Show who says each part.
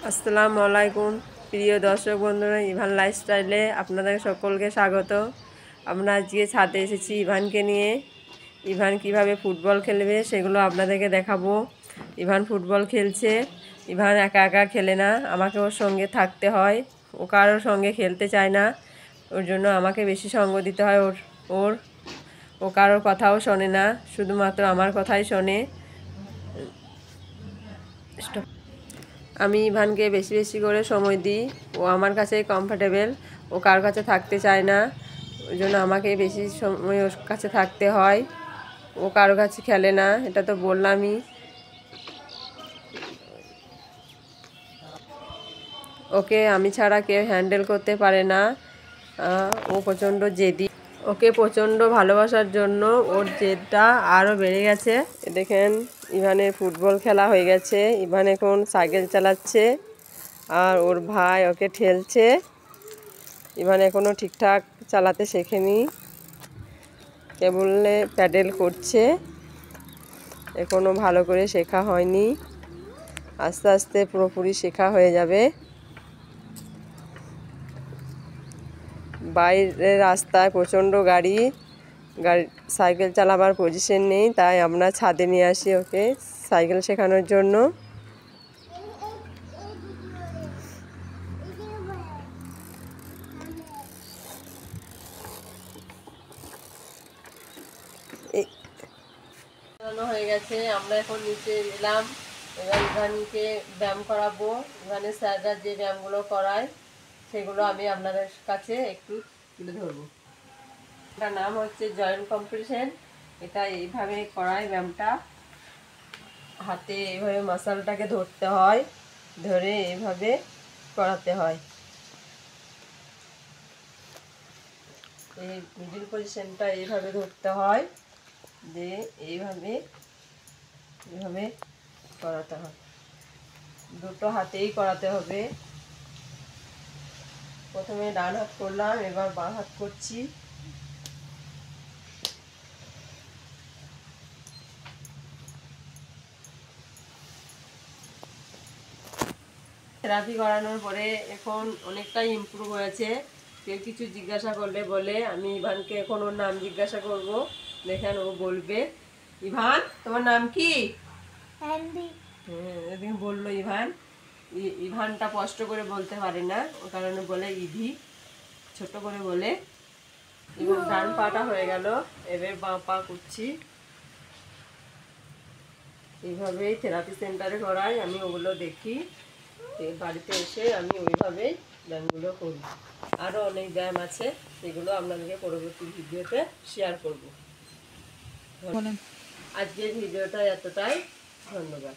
Speaker 1: আসসালামু আলাইকুম প্রিয় দর্শক বন্ধুরা, ইভান লাইফস্টাইলে আপনাদের সকলকে স্বাগত। আমরা আজকে ছাদে এসেছি ইভানকে নিয়ে। ইভান কিভাবে ফুটবল খেলবে সেগুলো আপনাদেরকে দেখাবো। ইভান ফুটবল খেলছে। ইভান একা একা খেলে না, আমাকে ওর সঙ্গে থাকতে হয়। ও কারোর সঙ্গে খেলতে চায় না, ওর জন্য আমাকে বেশি সঙ্গ দিতে হয়। ওর ও কারোর কথাও শোনে না, শুধুমাত্র আমার কথাই শোনে। আমি ইভানকে বেশি বেশি করে সময় দিই। ও আমার কাছেই কমফোর্টেবল, ও কার কাছে থাকতে চায় না। ওই জন্য আমাকে বেশি সময় ওর কাছে থাকতে হয়। ও কারো কাছে খেলে না, এটা তো বললামই। ওকে আমি ছাড়া কেউ হ্যান্ডেল করতে পারে না। ও প্রচণ্ড জেদি। ওকে প্রচণ্ড ভালোবাসার জন্য ওর জেদটা আরও বেড়ে গেছে। দেখেন, ইভানের ফুটবল খেলা হয়ে গেছে। ইভান এখন সাইকেল চালাচ্ছে আর ওর ভাই ওকে ঠেলছে। ইভান এখনও ঠিকঠাক চালাতে শেখেনি, কেবল প্যাডেল করছে, এখনও ভালো করে শেখা হয়নি। আস্তে আস্তে পুরোপুরি শেখা হয়ে যাবে। বাইরের রাস্তায় প্রচণ্ড গাড়ি, সাইকেল চালাবার পজিশন নেই, তাই আমরা ছাদে নিয়ে আসি ওকে সাইকেল শেখানোর জন্য। হয়ে গেছে, আমরা এখন নিচে এলাম। এবার ইভানকে ব্যায়াম করাবো। ইভানের স্যাররা যে ব্যায়ামগুলো করায় সেগুলো আমি আপনাদের কাছে একটু তুলে ধরবো। এটার নাম হচ্ছে জয়েন্ট কম্প্রেশন। এটা এইভাবে করায় ব্যায়ামটা। হাতে এইভাবে মাসালটাকে ধরতে হয়, ধরে এইভাবে করাতে হয়। এই মিডিল পজিশনটা এইভাবে ধরতে হয়, যে এইভাবে এইভাবে করাতে হয়। দুটো হাতেই করাতে হবে। প্রথমে ডান হাত করলাম, এবার বাঁ হাত করছি। থেরাপি করানোর পরে এখন অনেকটাই ইমপ্রুভ হয়েছে। কেউ কিছু জিজ্ঞাসা করলে বলে, আমি ইভানকে এখন ওর নাম জিজ্ঞাসা করব, দেখেন ও বলবে। ইভান, তোমার নাম কি? হ্যাঁ, এদিকে বললো ইভান। ইভানটা কষ্ট করে বলতে পারে না, ও কারণে বলে ইভি, ছোট করে বলে। ইভান ডান পাটা হয়ে গেল, এবার বাঁ পা করছি। এইভাবেই থেরাপি সেন্টারে করাই, আমি ওগুলো দেখি। বাড়িতে এসে আমি ওইভাবেই ব্যায়ামগুলো করি। আরও অনেক ব্যায়াম আছে, সেগুলো আপনাদেরকে পরবর্তী ভিডিওতে শেয়ার করব। আজকের ভিডিওটা এতটাই, ধন্যবাদ।